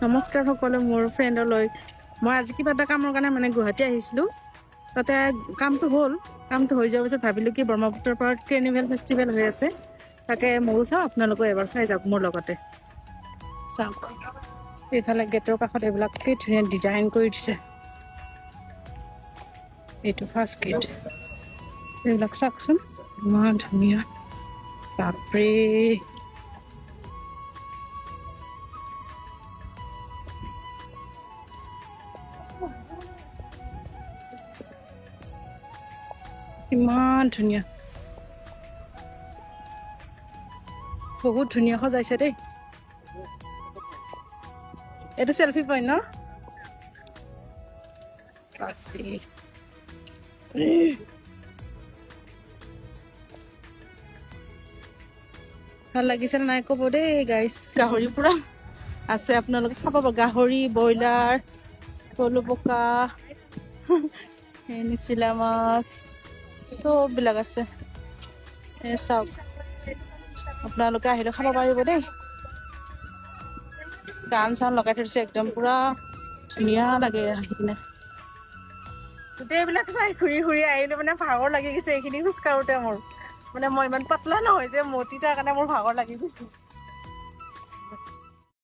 নমস্কাৰ সকলো মোৰ ফ্ৰেণ্ডলৈ। মই আজি কিবা এটা কামৰ কাৰণে মানে গুৱাহাটী আহিছিলোঁ। তাতে কামটো হৈ যোৱাৰ পিছত ভাবিলোঁ কি ব্ৰহ্মপুত্ৰৰ পাৰত কাৰ্নিভেল ফেষ্টিভেল হৈ আছে, তাকে ময়ো চাওঁ, আপোনালোকো এবাৰ চাই যাওক মোৰ লগতে। চাওক, এইফালে গেটৰ কাষত এইবিলাক কি ধুনীয়া ডিজাইন কৰি দিছে। এইটো ফাৰ্ষ্ট গেট, এইবিলাক চাওকচোন ইমান ধুনীয়া, বাপৰে। ইমান ধুনীয়া, বহুত ধুনীয়া সজাইছে দেই। এইটো চেলফি পইণ্ট ন? ভাল লাগিছে নাই ক'ব দেই গাইছ। গাহৰি পুৰা আছে, আপোনালোকে খাব পাব। গাহৰি, ব্ৰইলাৰ, পলু পকা, নিচিলা মাছ, চববিলাক আছে। চাওক, আপোনালোকে আহিলে খাব পাৰিব দেই। গান চান লগাই থৈছে, একদম পুৰা ধুনীয়া লাগে আহি কিনে। গোটেইবিলাক চাই ঘূৰি ঘূৰি আহিলো, মানে ভাগৰ লাগি গৈছে এইখিনি খোজ কাঢ়োতে মোৰ। মানে মই ইমান পাতলা নহয় যে মতি, তাৰ কাৰণে মোৰ ভাগৰ লাগি গৈছে।